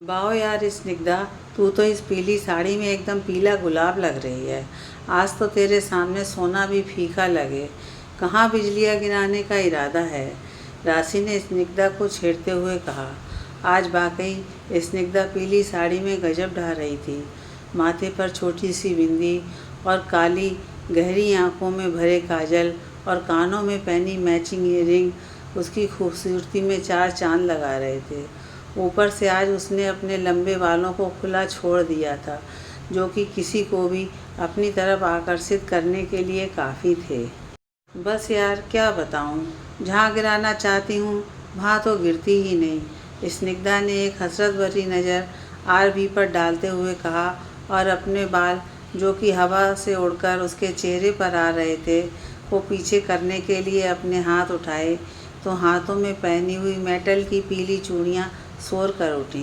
वाह यार स्निग्धा, तू तो इस पीली साड़ी में एकदम पीला गुलाब लग रही है। आज तो तेरे सामने सोना भी फीका लगे। कहाँ बिजलियाँ गिराने का इरादा है? राशि ने स्निग्धा को छेड़ते हुए कहा। आज वाकई स्निग्धा पीली साड़ी में गजब ढा रही थी। माथे पर छोटी सी बिंदी और काली गहरी आंखों में भरे काजल और कानों में पहनी मैचिंग ईयरिंग उसकी खूबसूरती में चार चांद लगा रहे थे। ऊपर से आज उसने अपने लंबे बालों को खुला छोड़ दिया था, जो कि किसी को भी अपनी तरफ आकर्षित करने के लिए काफ़ी थे। बस यार क्या बताऊं, जहाँ गिराना चाहती हूँ वहाँ तो गिरती ही नहीं। स्निग्धा ने एक हसरत भरी नज़र आरबी पर डालते हुए कहा और अपने बाल, जो कि हवा से उड़कर उसके चेहरे पर आ रहे थे, को पीछे करने के लिए अपने हाथ उठाए तो हाथों में पहनी हुई मेटल की पीली चूड़ियाँ शोर कर उठी।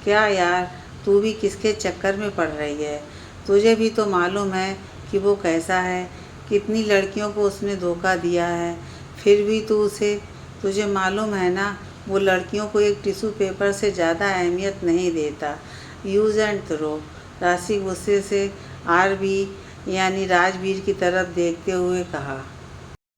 क्या यार, तू भी किसके चक्कर में पड़ रही है? तुझे भी तो मालूम है कि वो कैसा है, कितनी लड़कियों को उसने धोखा दिया है। फिर भी तुझे मालूम है ना, वो लड़कियों को एक टिश्यू पेपर से ज़्यादा अहमियत नहीं देता। Use and throw. राशि गुस्से से आरबी यानी राजवीर की तरफ देखते हुए कहा।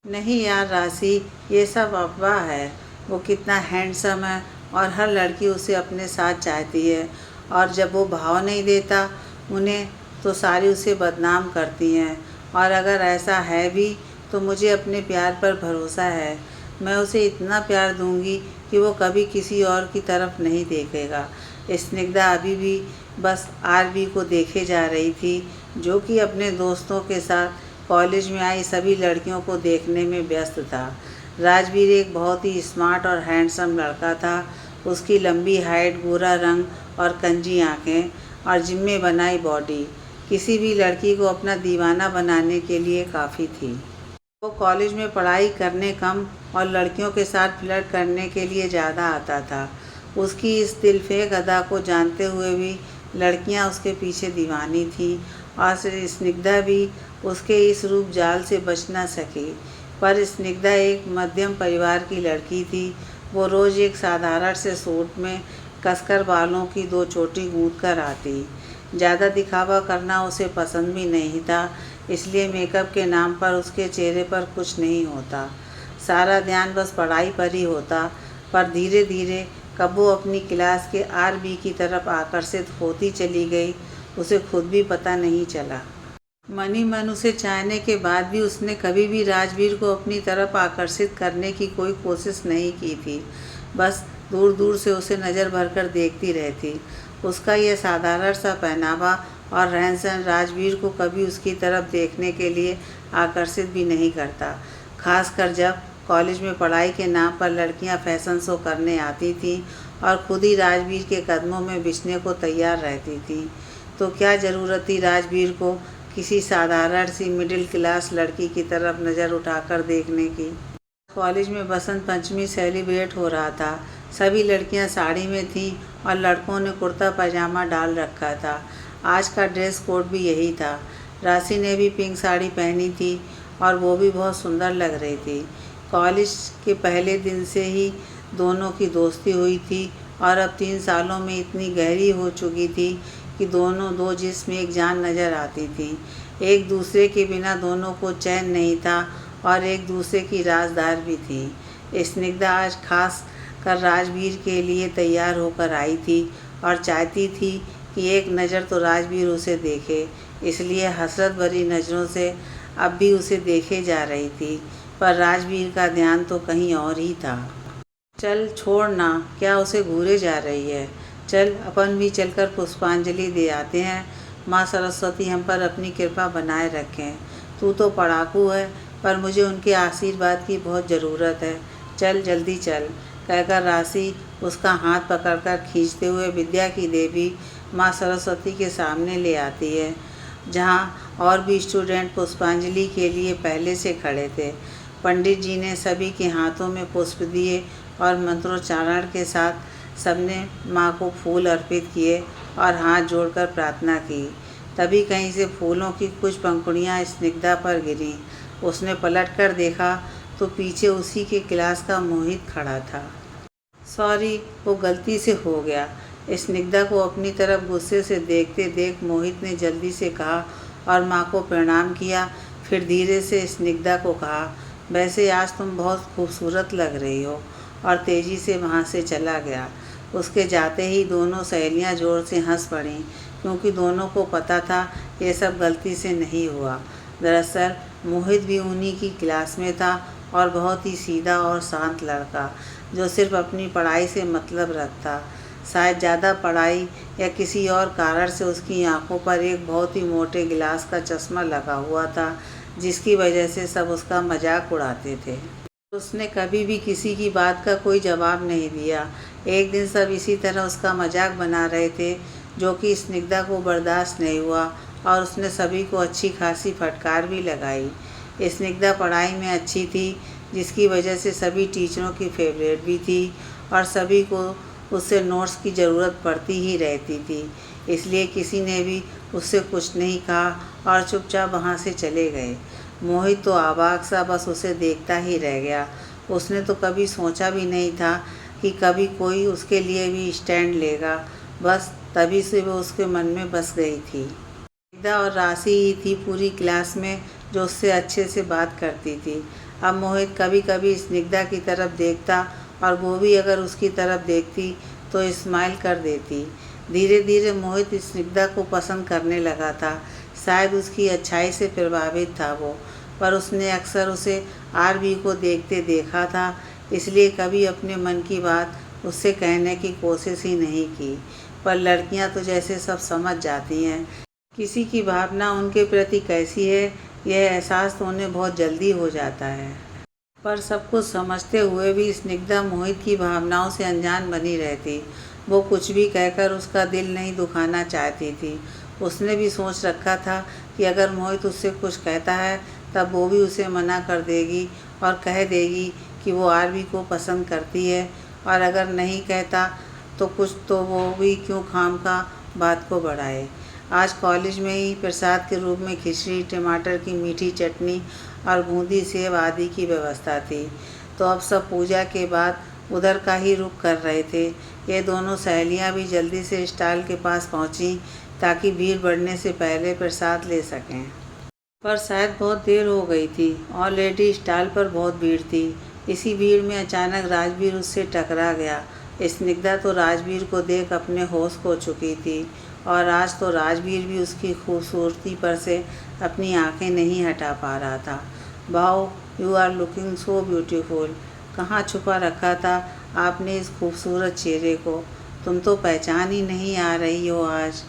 नहीं यार राशि, ये सब अफवाह है। वो कितना हैंडसम है और हर लड़की उसे अपने साथ चाहती है, और जब वो भाव नहीं देता उन्हें तो सारी उसे बदनाम करती हैं। और अगर ऐसा है भी तो मुझे अपने प्यार पर भरोसा है। मैं उसे इतना प्यार दूंगी कि वो कभी किसी और की तरफ नहीं देखेगा। स्निग्धा अभी भी बस आरबी को देखे जा रही थी, जो कि अपने दोस्तों के साथ कॉलेज में आई सभी लड़कियों को देखने में व्यस्त था। राजवीर एक बहुत ही स्मार्ट और हैंडसम लड़का था। उसकी लंबी हाइट, गोरा रंग और कंजी आँखें और जिम में बनाई बॉडी किसी भी लड़की को अपना दीवाना बनाने के लिए काफ़ी थी। वो कॉलेज में पढ़ाई करने कम और लड़कियों के साथ फ्लर्ट करने के लिए ज़्यादा आता था। उसकी इस दिलफेक अदा को जानते हुए भी लड़कियां उसके पीछे दीवानी थीं, और स्निग्धा भी उसके इस रूप जाल से बच न सकी। पर स्निग्धा एक मध्यम परिवार की लड़की थी। वो रोज़ एक साधारण से सूट में कसकर बालों की दो चोटी गूंथ कर आती। ज़्यादा दिखावा करना उसे पसंद भी नहीं था, इसलिए मेकअप के नाम पर उसके चेहरे पर कुछ नहीं होता। सारा ध्यान बस पढ़ाई पर ही होता। पर धीरे धीरे कब वो अपनी क्लास के आरबी की तरफ आकर्षित होती चली गई, उसे खुद भी पता नहीं चला। मन ही मन उसे चाहने के बाद भी उसने कभी भी राजवीर को अपनी तरफ आकर्षित करने की कोई कोशिश नहीं की थी। बस दूर दूर से उसे नज़र भरकर देखती रहती। उसका यह साधारण सा पहनावा और रहन सहन राजवीर को कभी उसकी तरफ देखने के लिए आकर्षित भी नहीं करता। खासकर जब कॉलेज में पढ़ाई के नाम पर लड़कियां फैशन शो करने आती थीं और खुद ही राजवीर के कदमों में बिछने को तैयार रहती थीं। तो क्या ज़रूरत थी राजवीर को किसी साधारण सी मिडिल क्लास लड़की की तरफ नज़र उठाकर देखने की। कॉलेज में बसंत पंचमी सेलिब्रेट हो रहा था। सभी लड़कियां साड़ी में थीं और लड़कों ने कुर्ता पजामा डाल रखा था। आज का ड्रेस कोड भी यही था। राशि ने भी पिंक साड़ी पहनी थी और वो भी बहुत सुंदर लग रही थी। कॉलेज के पहले दिन से ही दोनों की दोस्ती हुई थी और अब 3 सालों में इतनी गहरी हो चुकी थी कि दोनों दो जिस्म एक जान नज़र आती थी। एक दूसरे के बिना दोनों को चैन नहीं था और एक दूसरे की राजदार भी थी। स्निग्धा आज खास कर राजवीर के लिए तैयार होकर आई थी और चाहती थी कि एक नज़र तो राजवीर उसे देखे, इसलिए हसरत भरी नज़रों से अब भी उसे देखे जा रही थी। पर राजवीर का ध्यान तो कहीं और ही था। चल छोड़ ना, क्या उसे घूरे जा रही है? चल अपन भी चलकर पुष्पांजलि दे आते हैं। माँ सरस्वती हम पर अपनी कृपा बनाए रखें। तू तो पढ़ाकू है, पर मुझे उनके आशीर्वाद की बहुत ज़रूरत है। चल जल्दी चल, कहकर राशि उसका हाथ पकड़कर खींचते हुए विद्या की देवी माँ सरस्वती के सामने ले आती है, जहाँ और भी स्टूडेंट पुष्पांजलि के लिए पहले से खड़े थे। पंडित जी ने सभी के हाथों में पुष्प दिए और मंत्रोच्चारण के साथ सबने माँ को फूल अर्पित किए और हाथ जोड़कर प्रार्थना की। तभी कहीं से फूलों की कुछ पंखुड़ियाँ स्निग्धा पर गिरीं। उसने पलटकर देखा तो पीछे उसी के क्लास का मोहित खड़ा था। सॉरी, वो गलती से हो गया। स्निग्धा को अपनी तरफ गुस्से से देखते देख मोहित ने जल्दी से कहा और माँ को प्रणाम किया। फिर धीरे से स्निग्धा को कहा, वैसे आज तुम बहुत खूबसूरत लग रही हो, और तेज़ी से वहाँ से चला गया। उसके जाते ही दोनों सहेलियाँ ज़ोर से हंस पड़ीं, क्योंकि दोनों को पता था ये सब गलती से नहीं हुआ। दरअसल मोहित भी उन्हीं की क्लास में था और बहुत ही सीधा और शांत लड़का, जो सिर्फ अपनी पढ़ाई से मतलब रखता। शायद ज़्यादा पढ़ाई या किसी और कारण से उसकी आंखों पर एक बहुत ही मोटे गिलास का चश्मा लगा हुआ था, जिसकी वजह से सब उसका मजाक उड़ाते थे। उसने कभी भी किसी की बात का कोई जवाब नहीं दिया। एक दिन सब इसी तरह उसका मजाक बना रहे थे, जो कि स्निग्धा को बर्दाश्त नहीं हुआ और उसने सभी को अच्छी खासी फटकार भी लगाई। स्निग्धा पढ़ाई में अच्छी थी, जिसकी वजह से सभी टीचरों की फेवरेट भी थी और सभी को उससे नोट्स की ज़रूरत पड़ती ही रहती थी। इसलिए किसी ने भी उससे कुछ नहीं कहा और चुपचाप वहाँ से चले गए। मोहित तो अवाक सा बस उसे देखता ही रह गया। उसने तो कभी सोचा भी नहीं था कि कभी कोई उसके लिए भी स्टैंड लेगा। बस तभी से वो उसके मन में बस गई थी। स्निग्धा और राशि ही थी पूरी क्लास में जो उससे अच्छे से बात करती थी। अब मोहित कभी कभी स्निग्धा की तरफ देखता और वो भी अगर उसकी तरफ देखती तो स्माइल कर देती। धीरे धीरे मोहित स्निग्धा को पसंद करने लगा था। शायद उसकी अच्छाई से प्रभावित था वो, पर उसने अक्सर उसे आरवी को देखते देखा था, इसलिए कभी अपने मन की बात उससे कहने की कोशिश ही नहीं की। पर लड़कियां तो जैसे सब समझ जाती हैं, किसी की भावना उनके प्रति कैसी है यह एहसास तो उन्हें बहुत जल्दी हो जाता है। पर सब कुछ समझते हुए भी स्निग्धा मोहित की भावनाओं से अनजान बनी रहती। वो कुछ भी कहकर उसका दिल नहीं दुखाना चाहती थी। उसने भी सोच रखा था कि अगर मोहित उससे कुछ कहता है तब वो भी उसे मना कर देगी और कह देगी कि वो आरवी को पसंद करती है, और अगर नहीं कहता तो कुछ तो वो भी क्यों खामखा बात को बढ़ाए। आज कॉलेज में ही प्रसाद के रूप में खिचड़ी, टमाटर की मीठी चटनी और बूंदी सेव आदि की व्यवस्था थी। तो अब सब पूजा के बाद उधर का ही रुख कर रहे थे। ये दोनों सहेलियां भी जल्दी से स्टॉल के पास पहुंची ताकि भीड़ बढ़ने से पहले प्रसाद ले सकें। पर शायद बहुत देर हो गई थी। ऑलरेडी स्टॉल पर बहुत भीड़ थी। इसी भीड़ में अचानक राजवीर उससे टकरा गया। स्निग्धा तो राजवीर को देख अपने होश खो चुकी थी और आज तो राजवीर भी उसकी खूबसूरती पर से अपनी आंखें नहीं हटा पा रहा था। Wow, you are looking so beautiful. कहाँ छुपा रखा था आपने इस खूबसूरत चेहरे को? तुम तो पहचान ही नहीं आ रही हो आज।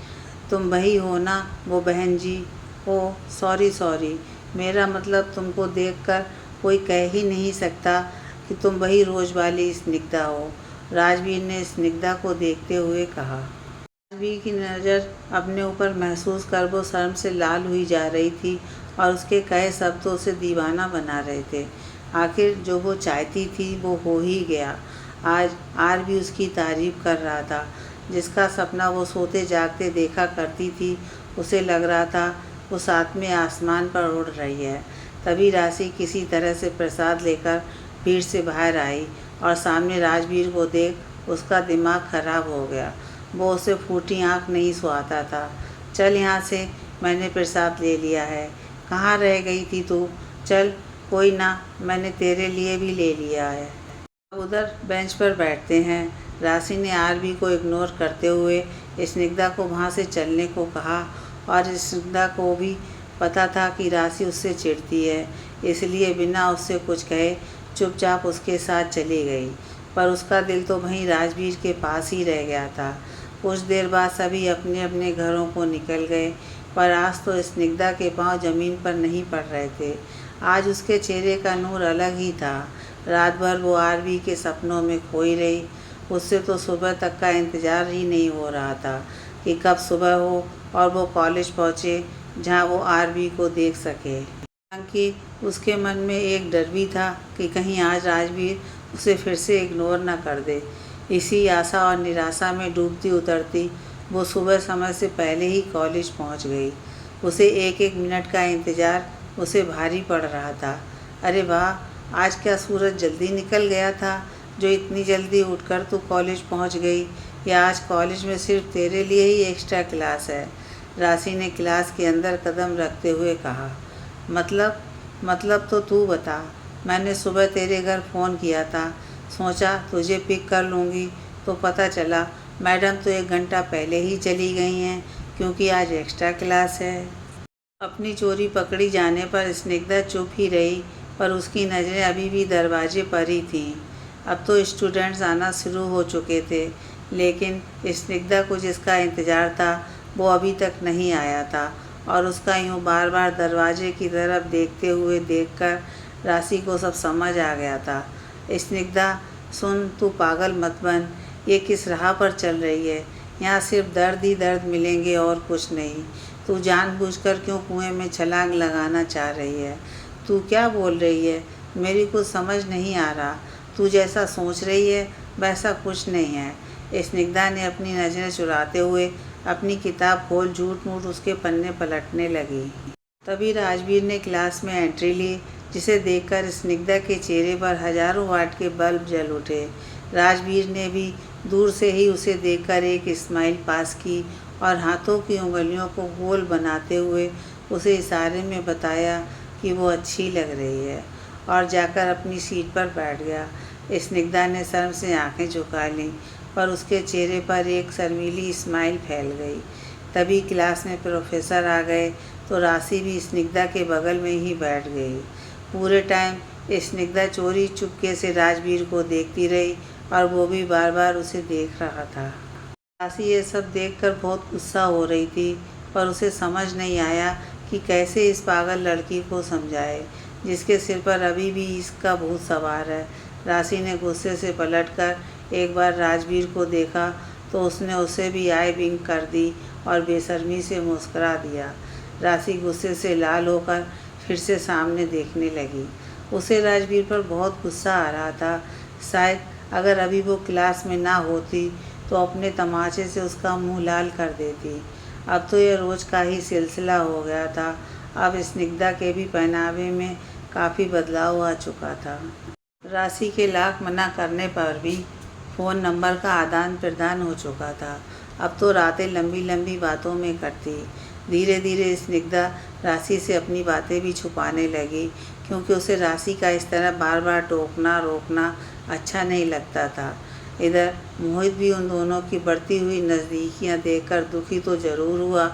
तुम वही हो ना, वो बहन जी? ओह सॉरी, मेरा मतलब तुमको देखकर कोई कह ही नहीं सकता कि तुम वही रोज वाली स्निग्धा हो, राजवीर ने स्निग्धा को देखते हुए कहा। राजवीर की नज़र अपने ऊपर महसूस कर वो शर्म से लाल हुई जा रही थी और उसके कहे शब्द उसे दीवाना बना रहे थे। आखिर जो वो चाहती थी वो हो ही गया। आज आरवी उसकी तारीफ कर रहा था। जिसका सपना वो सोते जागते देखा करती थी, उसे लग रहा था वो साथ में आसमान पर उड़ रही है। तभी राशि किसी तरह से प्रसाद लेकर भीड़ से बाहर आई और सामने राजवीर को देख उसका दिमाग खराब हो गया। वो उसे फूटी आँख नहीं सुहाता था। चल यहाँ से, मैंने प्रसाद ले लिया है। कहाँ रह गई थी तू? चल कोई ना, मैंने तेरे लिए भी ले लिया है। उधर बेंच पर बैठते हैं। राशि ने आरवी को इग्नोर करते हुए स्निग्धा को वहाँ से चलने को कहा और स्निग्धा को भी पता था कि राशि उससे चिढ़ती है, इसलिए बिना उससे कुछ कहे चुपचाप उसके साथ चली गई। पर उसका दिल तो वहीं राजवीर के पास ही रह गया था। कुछ देर बाद सभी अपने अपने घरों को निकल गए, पर आज तो स्निग्धा के पांव ज़मीन पर नहीं पड़ रहे थे। आज उसके चेहरे का नूर अलग ही था। रात भर वो आरवी के सपनों में खोई रही। उससे तो सुबह तक का इंतज़ार ही नहीं हो रहा था कि कब सुबह हो और वो कॉलेज पहुँचे जहाँ वो आरवी को देख सके। हालांकि उसके मन में एक डर भी था कि कहीं आज राजवीर उसे फिर से इग्नोर न कर दे। इसी आशा और निराशा में डूबती उतरती वो सुबह समय से पहले ही कॉलेज पहुंच गई। उसे एक एक मिनट का इंतज़ार उसे भारी पड़ रहा था। अरे वाह, आज क्या सूरज जल्दी निकल गया था जो इतनी जल्दी उठकर तू कॉलेज पहुंच गई। या आज कॉलेज में सिर्फ तेरे लिए ही एक्स्ट्रा क्लास है? राशि ने क्लास के अंदर कदम रखते हुए कहा। मतलब तो तू बता। मैंने सुबह तेरे घर फ़ोन किया था, सोचा तुझे पिक कर लूँगी, तो पता चला मैडम तो 1 घंटा पहले ही चली गई हैं क्योंकि आज एक्स्ट्रा क्लास है। अपनी चोरी पकड़ी जाने पर स्निग्धा चुप ही रही, पर उसकी नज़रें अभी भी दरवाजे पर ही थीं। अब तो स्टूडेंट्स आना शुरू हो चुके थे, लेकिन स्निग्धा को जिसका इंतज़ार था वो अभी तक नहीं आया था, और उसका यूँ बार बार दरवाजे की तरफ देखते हुए देखकर राशि को सब समझ आ गया था। स्निग्धा, सुन, तू पागल मत बन। ये किस राह पर चल रही है? यहाँ सिर्फ दर्द ही दर्द मिलेंगे और कुछ नहीं। तू जानबूझकर क्यों कुएं में छलांग लगाना चाह रही है? तू क्या बोल रही है? मेरी कुछ समझ नहीं आ रहा। तू जैसा सोच रही है वैसा कुछ नहीं है। स्निग्धा ने अपनी नज़रें चुराते हुए अपनी किताब खोल झूठ मूठ उसके पन्ने पलटने लगी। तभी राजवीर ने क्लास में एंट्री ली, जिसे देखकर स्निग्धा के चेहरे पर हजारों वाट के बल्ब जल उठे। राजवीर ने भी दूर से ही उसे देखकर एक स्माइल पास की और हाथों की उंगलियों को गोल बनाते हुए उसे इशारे में बताया कि वो अच्छी लग रही है, और जाकर अपनी सीट पर बैठ गया। स्निग्धा ने शर्म से आंखें झुका लीं, पर उसके चेहरे पर एक शर्मीली स्माइल फैल गई। तभी क्लास में प्रोफेसर आ गए तो राशि भी स्निग्धा के बगल में ही बैठ गई। पूरे टाइम स्निग्धा चोरी चुपके से राजवीर को देखती रही, और वो भी बार बार उसे देख रहा था। राशि ये सब देखकर बहुत गुस्सा हो रही थी, पर उसे समझ नहीं आया कि कैसे इस पागल लड़की को समझाए, जिसके सिर पर अभी भी इसका भूत सवार है। राशि ने गुस्से से पलटकर एक बार राजवीर को देखा तो उसने उसे भी आई विंक कर दी और बेशर्मी से मुस्कुरा दिया। राशि गुस्से से लाल होकर फिर से सामने देखने लगी। उसे राजवीर पर बहुत गुस्सा आ रहा था। शायद अगर अभी वो क्लास में ना होती तो अपने तमाचे से उसका मुंह लाल कर देती। अब तो यह रोज़ का ही सिलसिला हो गया था। अब स्निग्धा के भी पहनावे में काफ़ी बदलाव आ चुका था। राशि के लाख मना करने पर भी फ़ोन नंबर का आदान प्रदान हो चुका था। अब तो रातें लंबी लंबी बातों में कटती। धीरे धीरे स्निग्धा राशि से अपनी बातें भी छुपाने लगी, क्योंकि उसे राशि का इस तरह बार बार टोकना रोकना अच्छा नहीं लगता था। इधर मोहित भी उन दोनों की बढ़ती हुई नज़दीकियाँ देखकर दुखी तो ज़रूर हुआ,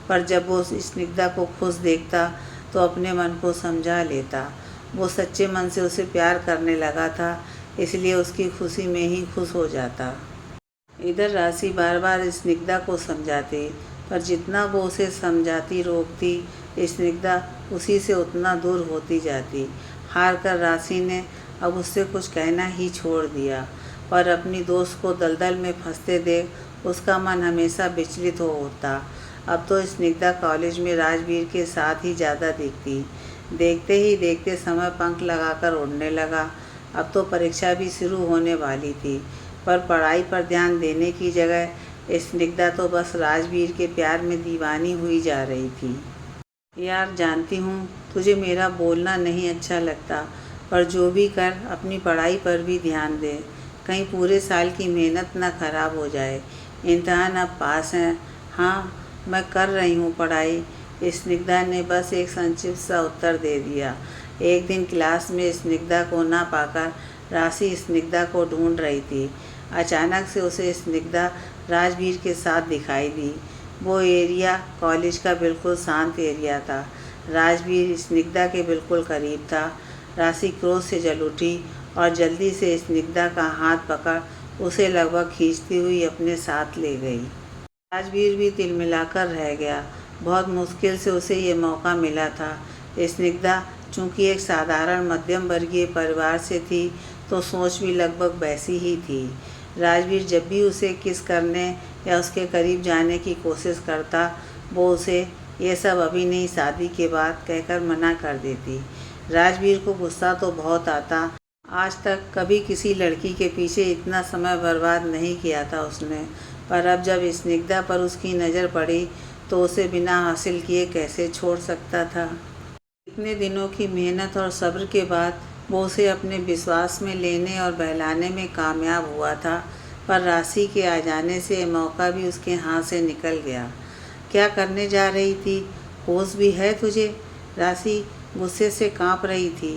पर जब वो स्निग्धा को खुश देखता तो अपने मन को समझा लेता। वो सच्चे मन से उसे प्यार करने लगा था, इसलिए उसकी खुशी में ही खुश हो जाता। इधर राशि बार बार स्निग्धा को समझाती, पर जितना वो उसे समझाती रोकती, स्निग्धा उसी से उतना दूर होती जाती। हार कर राशि ने अब उससे कुछ कहना ही छोड़ दिया, पर अपनी दोस्त को दलदल में फंसते देख उसका मन हमेशा विचलित हो उठता। अब तो स्निग्धा कॉलेज में राजवीर के साथ ही ज़्यादा दिखती। देखते ही देखते समय पंख लगाकर उड़ने लगा। अब तो परीक्षा भी शुरू होने वाली थी, पर पढ़ाई पर ध्यान देने की जगह स्निग्धा तो बस राजवीर के प्यार में दीवानी हुई जा रही थी। यार, जानती हूँ तुझे मेरा बोलना नहीं अच्छा लगता, पर जो भी कर अपनी पढ़ाई पर भी ध्यान दे, कहीं पूरे साल की मेहनत ना खराब हो जाए। इम्तिहान अब पास हैं। हाँ, मैं कर रही हूँ पढ़ाई। स्निग्धा ने बस एक संक्षिप्त सा उत्तर दे दिया। एक दिन क्लास में स्निग्धा को ना पाकर राशि स्निग्धा को ढूंढ रही थी। अचानक से उसे स्निग्धा राजवीर के साथ दिखाई दी। वो एरिया कॉलेज का बिल्कुल शांत एरिया था। राजवीर स्निग्धा के बिल्कुल करीब था। राशि क्रोध से जल उठी और जल्दी से स्निग्धा का हाथ पकड़ उसे लगभग खींचती हुई अपने साथ ले गई। राजवीर भी तिलमिलाकर रह गया। बहुत मुश्किल से उसे ये मौका मिला था। स्निग्धा चूँकि एक साधारण मध्यम वर्गीय परिवार से थी, तो सोच भी लगभग वैसी ही थी। राजवीर जब भी उसे किस करने या उसके करीब जाने की कोशिश करता, वो उसे ये सब अभी नहीं, शादी के बाद कहकर मना कर देती। राजवीर को गुस्सा तो बहुत आता। आज तक कभी किसी लड़की के पीछे इतना समय बर्बाद नहीं किया था उसने, पर अब जब स्निग्धा पर उसकी नज़र पड़ी तो उसे बिना हासिल किए कैसे छोड़ सकता था। इतने दिनों की मेहनत और सब्र के बाद वो उसे अपने विश्वास में लेने और बहलाने में कामयाब हुआ था। पर राशि के आ जाने से मौका भी उसके हाथ से निकल गया। क्या करने जा रही थी? होश भी है तुझे? राशि गुस्से से कांप रही थी।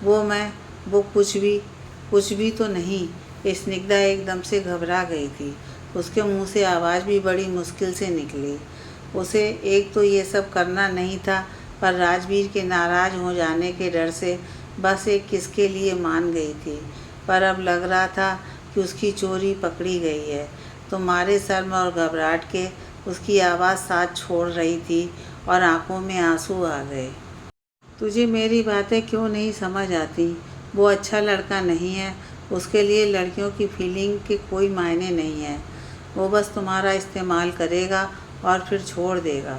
वो कुछ भी तो नहीं। स्निग्धा एकदम से घबरा गई थी। उसके मुंह से आवाज़ भी बड़ी मुश्किल से निकली। उसे एक तो ये सब करना नहीं था, पर राजवीर के नाराज़ हो जाने के डर से बस एक किस के लिए मान गई थी। पर अब लग रहा था कि उसकी चोरी पकड़ी गई है। तो मारे शर्म और घबराहट के उसकी आवाज़ साथ छोड़ रही थी और आंखों में आंसू आ गए। तुझे मेरी बातें क्यों नहीं समझ आती? वो अच्छा लड़का नहीं है। उसके लिए लड़कियों की फीलिंग के कोई मायने नहीं है। वो बस तुम्हारा इस्तेमाल करेगा और फिर छोड़ देगा।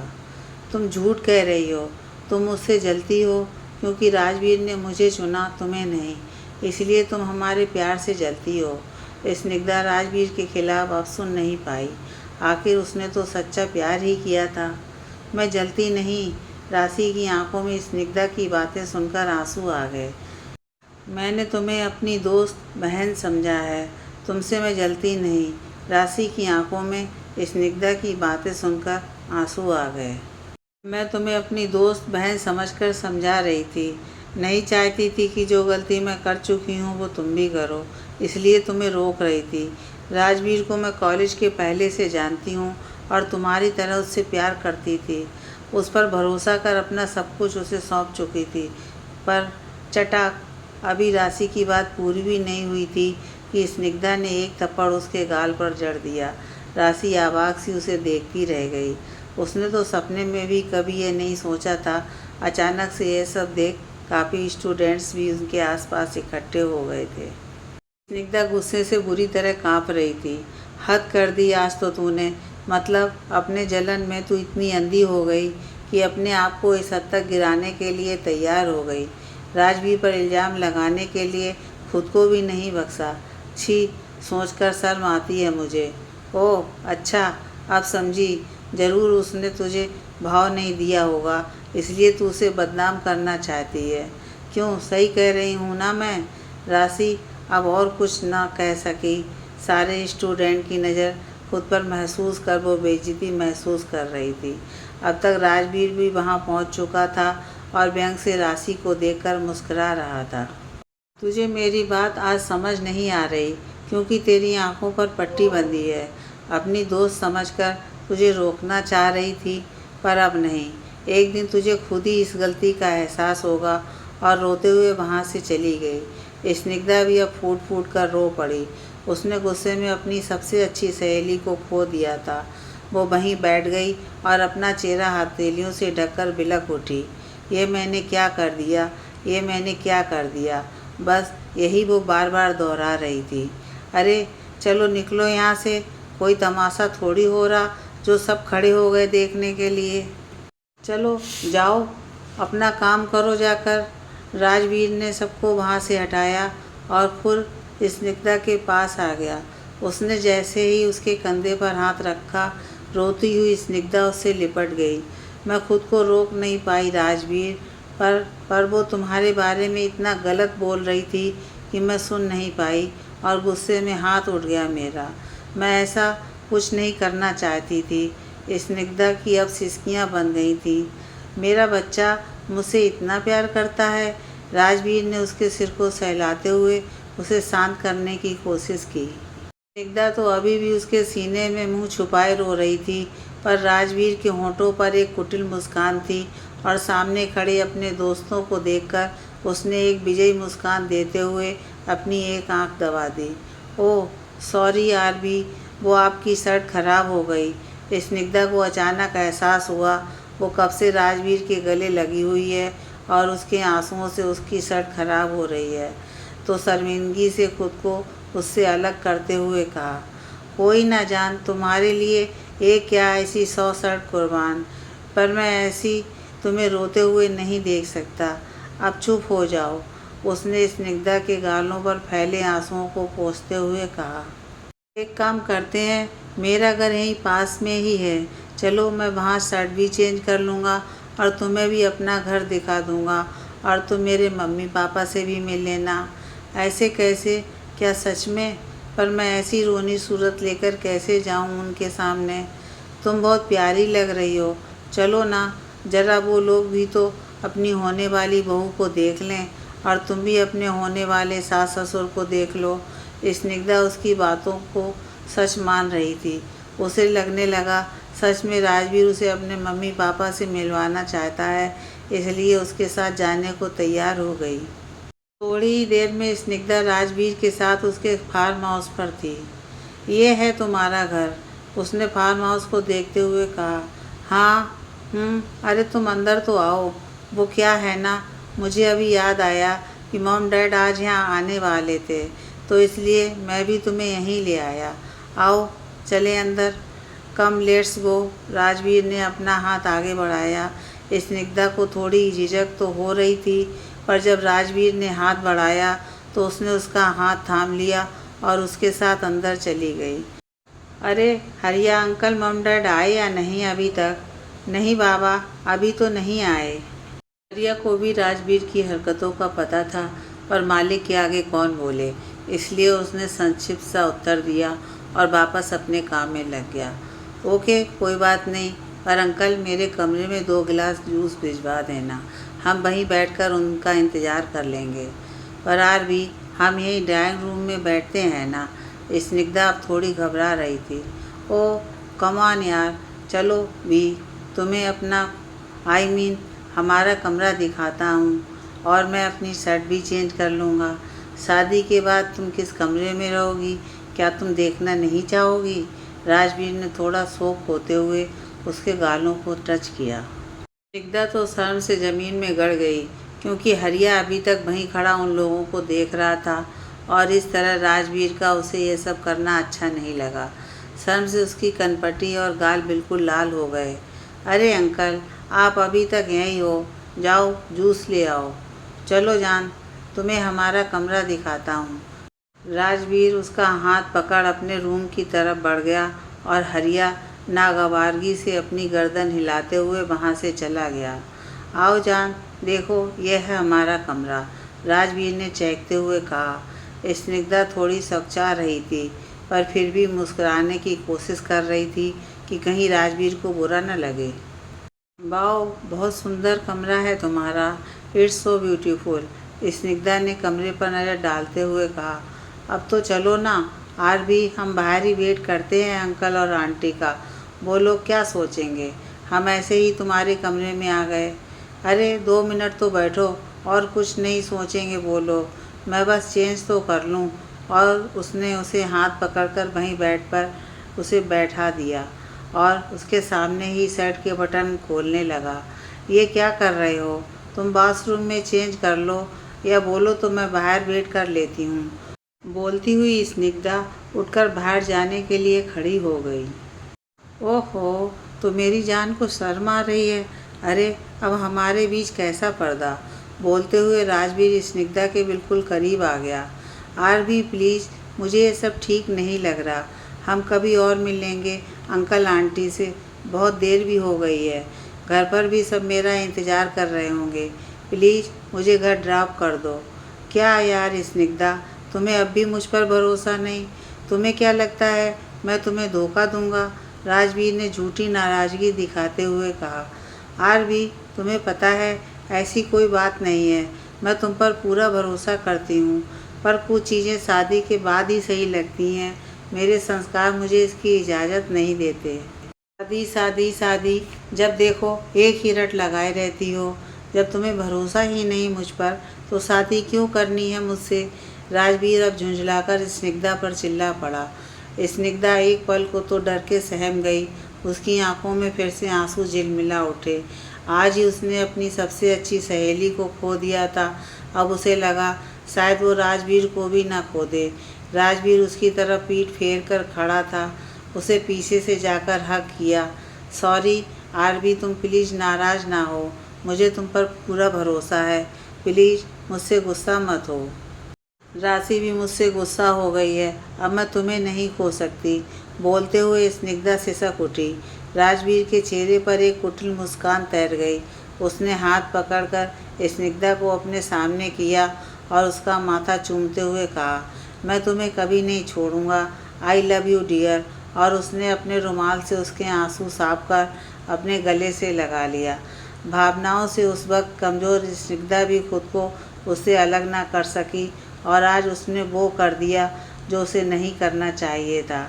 तुम झूठ कह रही हो। तुम मुझसे जलती हो क्योंकि राजवीर ने मुझे चुना, तुम्हें नहीं। इसलिए तुम हमारे प्यार से जलती हो। स्निग्धा राजवीर के खिलाफ अब सुन नहीं पाई। आखिर उसने तो सच्चा प्यार ही किया था। मैं जलती नहीं। राशि की आंखों में स्निग्धा की बातें सुनकर आंसू आ गए। मैंने तुम्हें अपनी दोस्त बहन समझा है। तुमसे मैं जलती नहीं। राशि की आंखों में स्निग्धा की बातें सुनकर आंसू आ गए। मैं तुम्हें अपनी दोस्त बहन समझकर समझा रही थी। नहीं चाहती थी कि जो गलती मैं कर चुकी हूँ वो तुम भी करो, इसलिए तुम्हें रोक रही थी। राजवीर को मैं कॉलेज के पहले से जानती हूँ और तुम्हारी तरह उससे प्यार करती थी। उस पर भरोसा कर अपना सब कुछ उसे सौंप चुकी थी। पर चटाक, अभी राशि की बात पूरी भी नहीं हुई थी कि स्निग्धा ने एक थप्पड़ उसके गाल पर जड़ दिया। राशि अवाक सी उसे देखती रह गई। उसने तो सपने में भी कभी ये नहीं सोचा था। अचानक से ये सब देख काफ़ी स्टूडेंट्स भी उनके आसपास इकट्ठे हो गए थे। स्निग्धा गुस्से से बुरी तरह कांप रही थी। हद कर दी आज तो तूने। मतलब अपने जलन में तू इतनी अंधी हो गई कि अपने आप को इस हद तक गिराने के लिए तैयार हो गई। राजवीर पर इल्ज़ाम लगाने के लिए खुद को भी नहीं बख्शा। छी, सोचकर शर्म आती है मुझे। ओह अच्छा, अब समझी। ज़रूर उसने तुझे भाव नहीं दिया होगा, इसलिए तू उसे बदनाम करना चाहती है। क्यों, सही कह रही हूँ ना मैं? राशि अब और कुछ ना कह सकी। सारे स्टूडेंट की नज़र खुद पर महसूस कर वो बेइज्जती महसूस कर रही थी। अब तक राजवीर भी वहाँ पहुँच चुका था और व्यंग से राशि को देखकर मुस्कुरा रहा था। तुझे मेरी बात आज समझ नहीं आ रही क्योंकि तेरी आंखों पर पट्टी बंधी है। अपनी दोस्त समझकर तुझे रोकना चाह रही थी, पर अब नहीं। एक दिन तुझे खुद ही इस गलती का एहसास होगा। और रोते हुए वहाँ से चली गई। स्निग्धा भी अब फूट फूट कर रो पड़ी। उसने गुस्से में अपनी सबसे अच्छी सहेली को खो दिया था। वो वहीं बैठ गई और अपना चेहरा हथेलियों से ढककर बिलख उठी। ये मैंने क्या कर दिया, ये मैंने क्या कर दिया, बस यही वो बार बार दोहरा रही थी। अरे चलो निकलो यहाँ से, कोई तमाशा थोड़ी हो रहा जो सब खड़े हो गए देखने के लिए। चलो जाओ, अपना काम करो जाकर। राजवीर ने सबको वहाँ से हटाया और खुद स्निग्धा के पास आ गया। उसने जैसे ही उसके कंधे पर हाथ रखा, रोती हुई स्निग्धा उससे लिपट गई। मैं खुद को रोक नहीं पाई राजवीर, पर वो तुम्हारे बारे में इतना गलत बोल रही थी कि मैं सुन नहीं पाई और गुस्से में हाथ उठ गया मेरा। मैं ऐसा कुछ नहीं करना चाहती थी। स्निग्धा की अब सिसकियाँ बन गई थी। मेरा बच्चा मुझसे इतना प्यार करता है। राजवीर ने उसके सिर को सहलाते हुए उसे शांत करने की कोशिश की। स्निग्धा तो अभी भी उसके सीने में मुंह छुपाए रो रही थी, पर राजवीर के होठों पर एक कुटिल मुस्कान थी और सामने खड़े अपने दोस्तों को देखकर उसने एक विजयी मुस्कान देते हुए अपनी एक आंख दबा दी। ओह सॉरी आरबी, वो आपकी शर्ट खराब हो गई। स्निग्धा को अचानक एहसास हुआ वो कब से राजवीर के गले लगी हुई है और उसके आंसुओं से उसकी शर्ट खराब हो रही है। तो शर्मिंदगी से खुद को उससे अलग करते हुए कहा, कोई ना जान, तुम्हारे लिए एक क्या ऐसी 100 शर्ट कुर्बान, पर मैं ऐसी तुम्हें रोते हुए नहीं देख सकता। अब चुप हो जाओ। उसने स्निग्धा के गालों पर फैले आंसुओं को पोंछते हुए कहा। एक काम करते हैं, मेरा घर यहीं पास में ही है। चलो मैं वहाँ शर्ट भी चेंज कर लूँगा और तुम्हें भी अपना घर दिखा दूँगा और तुम मेरे मम्मी पापा से भी मिल लेना। ऐसे कैसे? क्या सच में? पर मैं ऐसी रोनी सूरत लेकर कैसे जाऊं उनके सामने। तुम बहुत प्यारी लग रही हो, चलो ना, ज़रा वो लोग भी तो अपनी होने वाली बहू को देख लें और तुम भी अपने होने वाले सास ससुर को देख लो। स्निग्धा उसकी बातों को सच मान रही थी। उसे लगने लगा सच में राजवीर उसे अपने मम्मी पापा से मिलवाना चाहता है, इसलिए उसके साथ जाने को तैयार हो गई। थोड़ी ही देर में स्निग्धा राजवीर के साथ उसके फार्म हाउस पर थी। ये है तुम्हारा घर, उसने फार्म हाउस को देखते हुए कहा। हाँ, अरे तुम अंदर तो आओ। वो क्या है ना, मुझे अभी याद आया कि मॉम डैड आज यहाँ आने वाले थे, तो इसलिए मैं भी तुम्हें यहीं ले आया। आओ चले अंदर। Come let's go. राजवीर ने अपना हाथ आगे बढ़ाया। स्निग्धा को थोड़ी झिझक तो हो रही थी, पर जब राजवीर ने हाथ बढ़ाया तो उसने उसका हाथ थाम लिया और उसके साथ अंदर चली गई। अरे हरिया अंकल मम डैड आए या नहीं अभी तक? नहीं बाबा, अभी तो नहीं आए। हरिया को भी राजवीर की हरकतों का पता था, पर मालिक के आगे कौन बोले, इसलिए उसने संक्षिप्त सा उत्तर दिया और वापस अपने काम में लग गया। ओके, कोई बात नहीं, पर अंकल मेरे कमरे में 2 गिलास जूस भिजवा देना, हम वहीं बैठकर उनका इंतज़ार कर लेंगे। पर आर भी हम यहीं ड्राइंग रूम में बैठते हैं ना। स्निग्धा अब थोड़ी घबरा रही थी। ओह कम ऑन यार, चलो भी, तुम्हें अपना हमारा कमरा दिखाता हूँ और मैं अपनी शर्ट भी चेंज कर लूँगा। शादी के बाद तुम किस कमरे में रहोगी, क्या तुम देखना नहीं चाहोगी? राजवीर ने थोड़ा शौक होते हुए उसके गालों को टच किया। स्निग्धा तो शर्म से ज़मीन में गड़ गई, क्योंकि हरिया अभी तक वहीं खड़ा उन लोगों को देख रहा था और इस तरह राजवीर का उसे ये सब करना अच्छा नहीं लगा। शर्म से उसकी कनपटी और गाल बिल्कुल लाल हो गए। अरे अंकल, आप अभी तक यहीं हो, जाओ जूस ले आओ। चलो जान, तुम्हें हमारा कमरा दिखाता हूँ। राजवीर उसका हाथ पकड़ अपने रूम की तरफ बढ़ गया और हरिया नागवारगी से अपनी गर्दन हिलाते हुए वहाँ से चला गया। आओ जान, देखो यह है हमारा कमरा, राजवीर ने चहकते हुए कहा। स्निग्धा थोड़ी सकचा रही थी, पर फिर भी मुस्कुराने की कोशिश कर रही थी कि कहीं राजवीर को बुरा न लगे। वाओ, बहुत सुंदर कमरा है तुम्हारा, इट्स सो ब्यूटीफुल, स्निग्धा ने कमरे पर नज़र डालते हुए कहा। अब तो चलो ना, आज भी हम बाहर ही वेट करते हैं अंकल और आंटी का, वो लोग क्या सोचेंगे, हम ऐसे ही तुम्हारे कमरे में आ गए। अरे 2 मिनट तो बैठो, और कुछ नहीं सोचेंगे वो लोग, मैं बस चेंज तो कर लूँ। और उसने उसे हाथ पकड़कर वहीं बेड पर उसे बैठा दिया और उसके सामने ही शर्ट के बटन खोलने लगा। ये क्या कर रहे हो? तुम बाथरूम में चेंज कर लो या बोलो तो मैं बाहर वेट कर लेती हूँ। बोलती हुई स्निग्धा उठकर बाहर जाने के लिए खड़ी हो गई। ओहो, तो मेरी जान को शर्म आ रही है। अरे अब हमारे बीच कैसा पर्दा। बोलते हुए राजवीर स्निग्धा के बिल्कुल करीब आ गया। आर भी प्लीज़, मुझे ये सब ठीक नहीं लग रहा, हम कभी और मिलेंगे अंकल आंटी से, बहुत देर भी हो गई है, घर पर भी सब मेरा इंतज़ार कर रहे होंगे, प्लीज़ मुझे घर ड्रॉप कर दो। क्या यार स्निग्धा, तुम्हें अब भी मुझ पर भरोसा नहीं? तुम्हें क्या लगता है मैं तुम्हें धोखा दूंगा? राजवीर ने झूठी नाराज़गी दिखाते हुए कहा। आर भी, तुम्हें पता है ऐसी कोई बात नहीं है, मैं तुम पर पूरा भरोसा करती हूँ, पर कुछ चीज़ें शादी के बाद ही सही लगती हैं, मेरे संस्कार मुझे इसकी इजाज़त नहीं देते। शादी शादी शादी, जब देखो एक ही रट लगाए रहती हो, जब तुम्हें भरोसा ही नहीं मुझ पर तो शादी क्यों करनी है मुझसे? राजवीर अब झुंझलाकर स्निग्धा पर चिल्ला पड़ा। स्निग्धा एक पल को तो डर के सहम गई, उसकी आंखों में फिर से आंसू झिलमिला उठे। आज ही उसने अपनी सबसे अच्छी सहेली को खो दिया था, अब उसे लगा शायद वो राजवीर को भी ना खो दे। राजवीर उसकी तरफ पीठ फेर कर खड़ा था, उसे पीछे से जाकर हग किया। सॉरी आरबी, तुम प्लीज़ नाराज़ ना हो, मुझे तुम पर पूरा भरोसा है, प्लीज़ मुझसे गुस्सा मत हो। राशि भी मुझसे गुस्सा हो गई है, अब मैं तुम्हें नहीं खो सकती। बोलते हुए स्निग्धा सिसक उठी। राजवीर के चेहरे पर एक कुटिल मुस्कान तैर गई। उसने हाथ पकड़कर स्निग्धा को अपने सामने किया और उसका माथा चूमते हुए कहा, मैं तुम्हें कभी नहीं छोड़ूंगा। I love you dear. और उसने अपने रुमाल से उसके आंसू साफ कर अपने गले से लगा लिया। भावनाओं से उस वक्त कमज़ोर स्निग्धा भी खुद को उससे अलग ना कर सकी और आज उसने वो कर दिया जो उसे नहीं करना चाहिए था।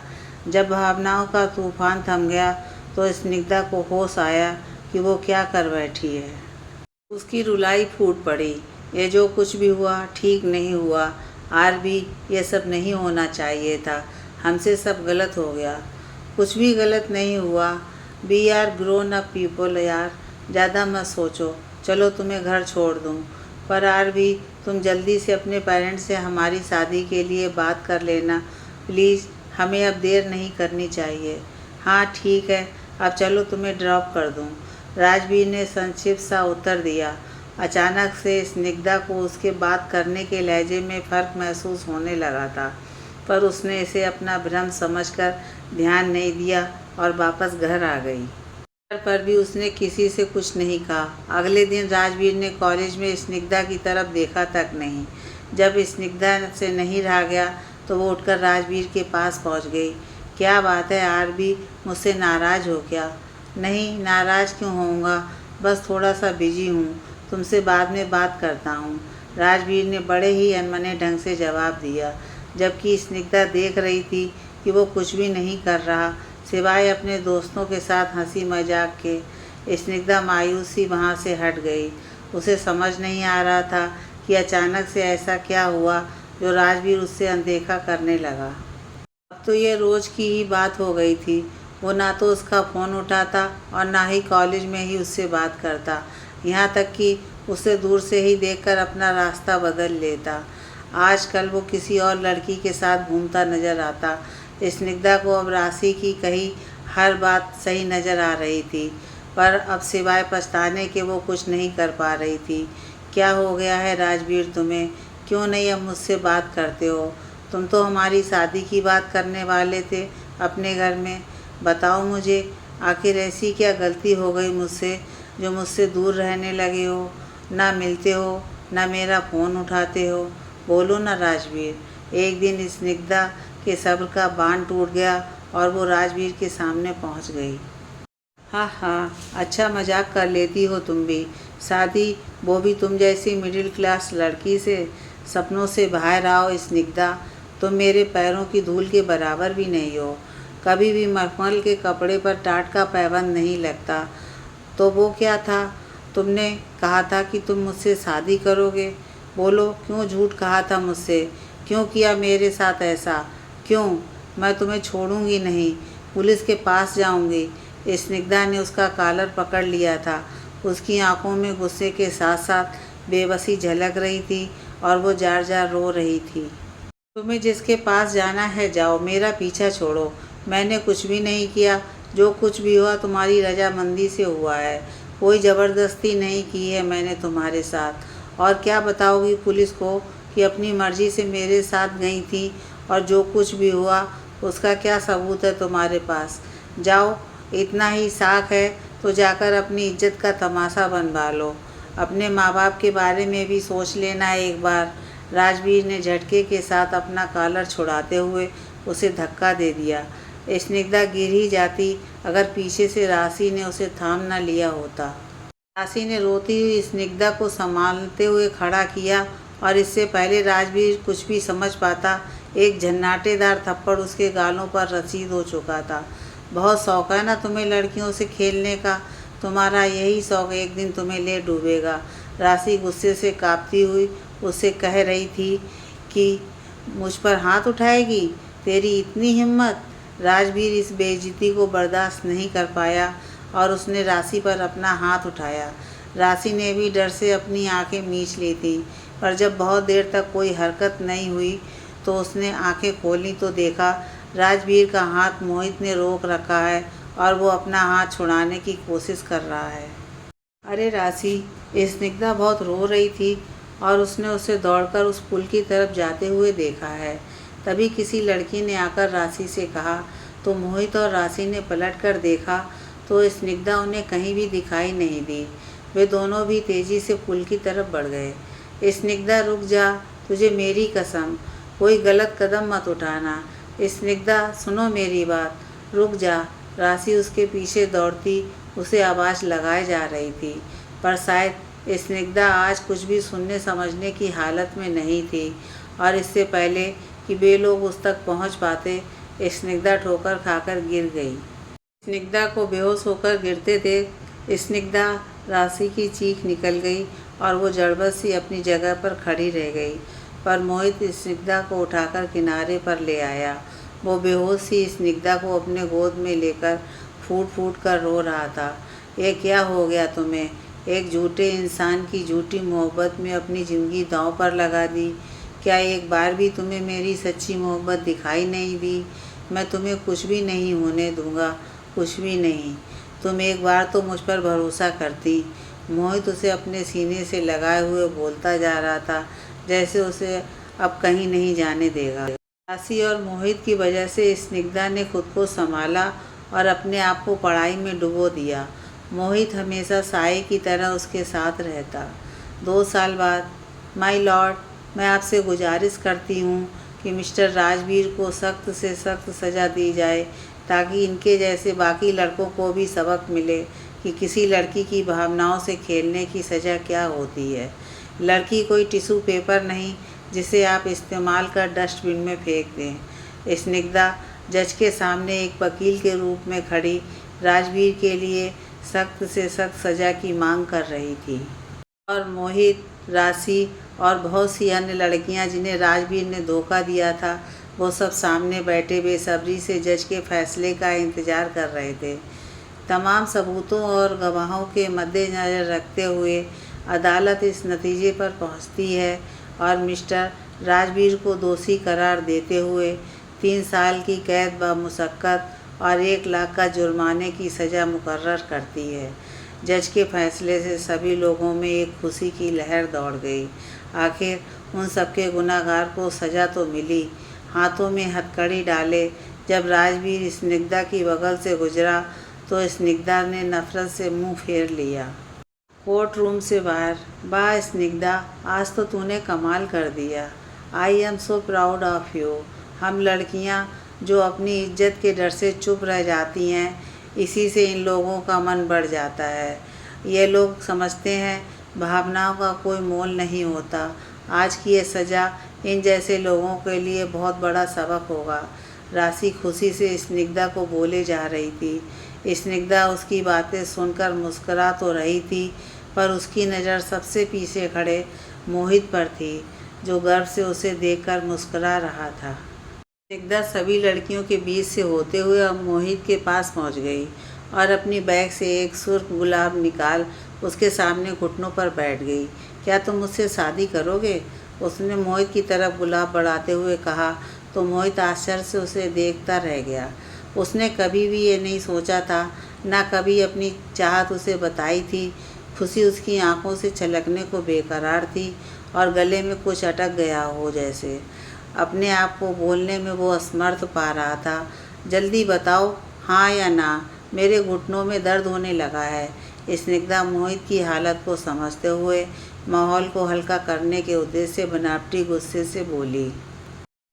जब भावनाओं का तूफान थम गया तो स्निग्धा को होश आया कि वो क्या कर बैठी है। उसकी रुलाई फूट पड़ी। ये जो कुछ भी हुआ ठीक नहीं हुआ। आरबी, ये सब नहीं होना चाहिए था। हमसे सब गलत हो गया। कुछ भी गलत नहीं हुआ। We are grown up people यार, ज़्यादा मत सोचो। चलो तुम्हें घर छोड़ दूँ। पर आरबी, तुम जल्दी से अपने पेरेंट्स से हमारी शादी के लिए बात कर लेना प्लीज़। हमें अब देर नहीं करनी चाहिए। हाँ ठीक है, अब चलो तुम्हें ड्रॉप कर दूँ। राजवीर ने संक्षिप्त सा उत्तर दिया। अचानक से स्निग्धा को उसके बात करने के लहजे में फ़र्क महसूस होने लगा था, पर उसने इसे अपना भ्रम समझकर ध्यान नहीं दिया और वापस घर आ गई। पर भी उसने किसी से कुछ नहीं कहा। अगले दिन राजवीर ने कॉलेज में स्निग्धा की तरफ देखा तक नहीं। जब स्निग्धा से नहीं रहा गया तो वो उठकर राजवीर के पास पहुंच गई। क्या बात है आरबी, मुझसे नाराज़ हो क्या? नहीं, नाराज़ क्यों होऊंगा, बस थोड़ा सा बिजी हूँ, तुमसे बाद में बात करता हूँ। राजवीर ने बड़े ही अनमने ढंग से जवाब दिया, जबकि स्निग्धा देख रही थी कि वो कुछ भी नहीं कर रहा सिवाय अपने दोस्तों के साथ हंसी मजाक के। स्निग्धा मायूसी वहाँ से हट गई। उसे समझ नहीं आ रहा था कि अचानक से ऐसा क्या हुआ जो राजवीर उससे अनदेखा करने लगा। अब तो ये रोज़ की ही बात हो गई थी। वो ना तो उसका फ़ोन उठाता और ना ही कॉलेज में ही उससे बात करता, यहाँ तक कि उसे दूर से ही देखकर अपना रास्ता बदल लेता। आजकल वो किसी और लड़की के साथ घूमता नज़र आता। स्निग्धा को अब राशि की कही हर बात सही नज़र आ रही थी, पर अब सिवाय पछताने के वो कुछ नहीं कर पा रही थी। क्या हो गया है राजवीर तुम्हें? क्यों नहीं अब मुझसे बात करते हो? तुम तो हमारी शादी की बात करने वाले थे अपने घर में। बताओ मुझे, आखिर ऐसी क्या गलती हो गई मुझसे जो मुझसे दूर रहने लगे हो? ना मिलते हो, ना मेरा फ़ोन उठाते हो। बोलो ना राजवीर। एक दिन स्निग्धा के सब्र का बांध टूट गया और वो राजवीर के सामने पहुंच गई। हाँ हाँ, अच्छा मजाक कर लेती हो तुम भी। शादी, वो भी तुम जैसी मिडिल क्लास लड़की से। सपनों से बाहर आओ स्निग्धा। तुम मेरे पैरों की धूल के बराबर भी नहीं हो। कभी भी मखमल के कपड़े पर टाट का पैबंद नहीं लगता। तो वो क्या था? तुमने कहा था कि तुम मुझसे शादी करोगे। बोलो, क्यों झूठ कहा था मुझसे? क्यों किया मेरे साथ ऐसा? क्यों? मैं तुम्हें छोड़ूंगी नहीं, पुलिस के पास जाऊंगी। स्निग्धा ने उसका कॉलर पकड़ लिया था। उसकी आंखों में गुस्से के साथ साथ बेबसी झलक रही थी और वो जार जार रो रही थी। तुम्हें जिसके पास जाना है जाओ, मेरा पीछा छोड़ो। मैंने कुछ भी नहीं किया। जो कुछ भी हुआ तुम्हारी रजामंदी से हुआ है। कोई ज़बरदस्ती नहीं की है मैंने तुम्हारे साथ। और क्या बताओगी पुलिस को कि अपनी मर्ज़ी से मेरे साथ गई थी? और जो कुछ भी हुआ उसका क्या सबूत है तुम्हारे पास? जाओ, इतना ही साख है तो जाकर अपनी इज्जत का तमाशा बनवा लो। अपने माँ बाप के बारे में भी सोच लेना एक बार। राजवीर ने झटके के साथ अपना कॉलर छुड़ाते हुए उसे धक्का दे दिया। स्निग्धा गिर ही जाती अगर पीछे से राशि ने उसे थाम न लिया होता। राशि ने रोती हुई स्निग्धा को संभालते हुए खड़ा किया और इससे पहले राजवीर कुछ भी समझ पाता, एक झन्नाटेदार थप्पड़ उसके गालों पर रसीद हो चुका था। बहुत शौक है ना तुम्हें लड़कियों से खेलने का? तुम्हारा यही शौक एक दिन तुम्हें ले डूबेगा। राशि गुस्से से कांपती हुई उससे कह रही थी कि मुझ पर हाथ उठाएगी? तेरी इतनी हिम्मत? राजवीर इस बेइज्जती को बर्दाश्त नहीं कर पाया और उसने राशि पर अपना हाथ उठाया। राशि ने भी डर से अपनी आंखें मींच ली थी, पर जब बहुत देर तक कोई हरकत नहीं हुई तो उसने आंखें खोली तो देखा राजवीर का हाथ मोहित ने रोक रखा है और वो अपना हाथ छुड़ाने की कोशिश कर रहा है। अरे राशि, स्निग्धा बहुत रो रही थी और उसने उसे दौड़कर उस पुल की तरफ जाते हुए देखा है। तभी किसी लड़की ने आकर राशि से कहा तो मोहित और राशि ने पलटकर देखा तो स्निग्धा उन्हें कहीं भी दिखाई नहीं दी। वे दोनों भी तेज़ी से पुल की तरफ बढ़ गए। स्निग्धा रुक जा, तुझे मेरी कसम, कोई गलत कदम मत उठाना। स्निग्धा, सुनो मेरी बात, रुक जा। राशि उसके पीछे दौड़ती उसे आवाज़ लगाए जा रही थी, पर शायद स्निग्धा आज कुछ भी सुनने समझने की हालत में नहीं थी, और इससे पहले कि वे लोग उस तक पहुंच पाते, स्निग्धा ठोकर खाकर गिर गई। स्निग्धा को बेहोश होकर गिरते देख स्निग्धा राशि की चीख निकल गई और वो जड़बत सी अपनी जगह पर खड़ी रह गई। पर मोहित स्निग्धा को उठाकर किनारे पर ले आया। वो बेहोश सी स्निग्धा को अपने गोद में लेकर फूट फूट कर रो रहा था। ये क्या हो गया तुम्हें? एक झूठे इंसान की झूठी मोहब्बत में अपनी ज़िंदगी दांव पर लगा दी। क्या एक बार भी तुम्हें मेरी सच्ची मोहब्बत दिखाई नहीं दी? मैं तुम्हें कुछ भी नहीं होने दूंगा, कुछ भी नहीं। तुम एक बार तो मुझ पर भरोसा करती। मोहित उसे अपने सीने से लगाए हुए बोलता जा रहा था, जैसे उसे अब कहीं नहीं जाने देगा। राशि और मोहित की वजह से स्निग्धा ने खुद को संभाला और अपने आप को पढ़ाई में डुबो दिया। मोहित हमेशा साए की तरह उसके साथ रहता। 2 साल बाद, माय लॉर्ड, मैं आपसे गुजारिश करती हूँ कि मिस्टर राजवीर को सख्त से सख्त सज़ा दी जाए, ताकि इनके जैसे बाकी लड़कों को भी सबक मिले कि किसी लड़की की भावनाओं से खेलने की सज़ा क्या होती है। लड़की कोई टिश्यू पेपर नहीं जिसे आप इस्तेमाल कर डस्टबिन में फेंक दें। स्निग्धा जज के सामने एक वकील के रूप में खड़ी राजवीर के लिए सख्त से सख्त सज़ा की मांग कर रही थी। और मोहित, राशि और बहुत सी अन्य लड़कियां जिन्हें राजवीर ने धोखा दिया था, वो सब सामने बैठे बेसब्री से जज के फैसले का इंतज़ार कर रहे थे। तमाम सबूतों और गवाहों के मद्देनज़र रखते हुए अदालत इस नतीजे पर पहुंचती है और मिस्टर राजवीर को दोषी करार देते हुए 3 साल की कैद बमुशक्क़त और 1 लाख का जुर्माने की सज़ा मुकर्रर करती है। जज के फैसले से सभी लोगों में एक खुशी की लहर दौड़ गई। आखिर उन सबके गुनहगार को सज़ा तो मिली। हाथों में हथकड़ी डाले जब राजवीर स्निग्धा की बगल से गुजरा तो स्निग्धा ने नफरत से मुंह फेर लिया। कोर्ट रूम से बाहर, वाह स्निग्धा, आज तो तूने कमाल कर दिया। I am so proud of you. हम लड़कियां जो अपनी इज्जत के डर से चुप रह जाती हैं, इसी से इन लोगों का मन बढ़ जाता है। ये लोग समझते हैं भावनाओं का कोई मोल नहीं होता। आज की ये सज़ा इन जैसे लोगों के लिए बहुत बड़ा सबक होगा। राशि खुशी से स्निग्धा को बोले जा रही थी। स्निग्धा उसकी बातें सुनकर मुस्करा तो रही थी, पर उसकी नज़र सबसे पीछे खड़े मोहित पर थी, जो गर्व से उसे देखकर मुस्करा रहा था। स्निग्धा सभी लड़कियों के बीच से होते हुए अब मोहित के पास पहुंच गई और अपनी बैग से एक सुर्ख गुलाब निकाल उसके सामने घुटनों पर बैठ गई। क्या तुम मुझसे शादी करोगे? उसने मोहित की तरफ गुलाब बढ़ाते हुए कहा तो मोहित आश्चर्य से उसे देखता रह गया। उसने कभी भी ये नहीं सोचा था, ना कभी अपनी चाहत उसे बताई थी। खुशी उसकी आंखों से छलकने को बेकरार थी और गले में कुछ अटक गया हो जैसे। अपने आप को बोलने में वो असमर्थ पा रहा था। जल्दी बताओ, हाँ या ना, मेरे घुटनों में दर्द होने लगा है। स्निग्धा मोहित की हालत को समझते हुए माहौल को हल्का करने के उद्देश्य से बनावटी गुस्से से बोली।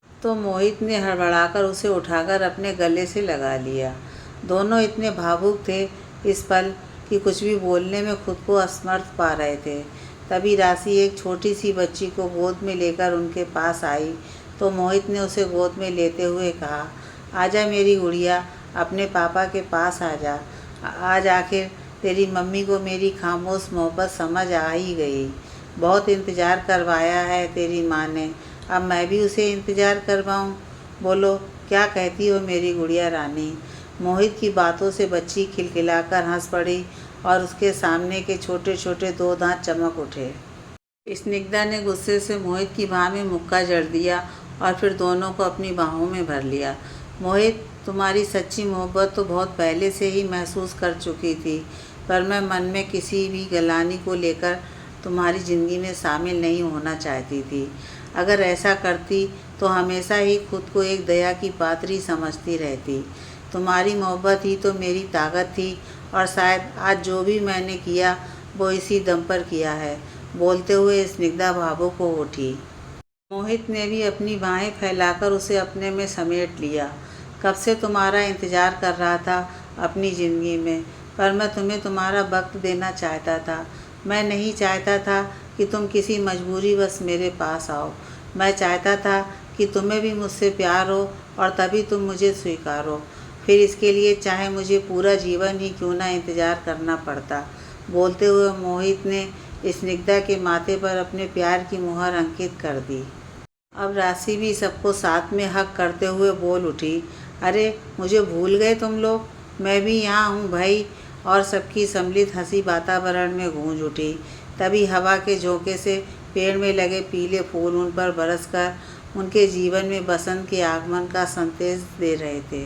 तो मोहित ने हड़बड़ाकर उसे उठाकर अपने गले से लगा लिया। दोनों इतने भावुक थे इस पल कि कुछ भी बोलने में खुद को असमर्थ पा रहे थे। तभी राशि एक छोटी सी बच्ची को गोद में लेकर उनके पास आई तो मोहित ने उसे गोद में लेते हुए कहा, आजा मेरी गुड़िया, अपने पापा के पास आजा। आज आखिर तेरी मम्मी को मेरी खामोश मोहब्बत समझ आ ही गई। बहुत इंतज़ार करवाया है तेरी माँ ने, अब मैं भी उसे इंतज़ार करवाऊँ? बोलो, क्या कहती हो मेरी गुड़िया रानी? मोहित की बातों से बच्ची खिलखिलाकर हंस पड़ी और उसके सामने के छोटे छोटे 2 दांत चमक उठे। स्निग्धा ने गुस्से से मोहित की बाह में मुक्का जड़ दिया और फिर दोनों को अपनी बाहों में भर लिया। मोहित, तुम्हारी सच्ची मोहब्बत तो बहुत पहले से ही महसूस कर चुकी थी, पर मैं मन में किसी भी गलानी को लेकर तुम्हारी ज़िंदगी में शामिल नहीं होना चाहती थी। अगर ऐसा करती तो हमेशा ही खुद को एक दया की पात्री समझती रहती। तुम्हारी मोहब्बत ही तो मेरी ताकत थी और शायद आज जो भी मैंने किया वो इसी दम पर किया है। बोलते हुए स्निग्धा भावुक हो उठी। मोहित ने भी अपनी बाहें फैलाकर उसे अपने में समेट लिया। कब से तुम्हारा इंतज़ार कर रहा था अपनी ज़िंदगी में, पर मैं तुम्हें तुम्हारा वक्त देना चाहता था। मैं नहीं चाहता था कि तुम किसी मजबूरीवश मेरे पास आओ। मैं चाहता था कि तुम्हें भी मुझसे प्यार हो और तभी तुम मुझे स्वीकारो। फिर इसके लिए चाहे मुझे पूरा जीवन ही क्यों ना इंतज़ार करना पड़ता। बोलते हुए मोहित ने स्निग्धा के माथे पर अपने प्यार की मुहर अंकित कर दी। अब राशि भी सबको साथ में हक करते हुए बोल उठी, अरे मुझे भूल गए तुम लोग, मैं भी यहाँ हूँ भाई। और सबकी सम्मिलित हंसी वातावरण में गूंज उठी। तभी हवा के झोंके से पेड़ में लगे पीले फूल उन पर बरसकर उनके जीवन में बसंत के आगमन का संदेश दे रहे थे।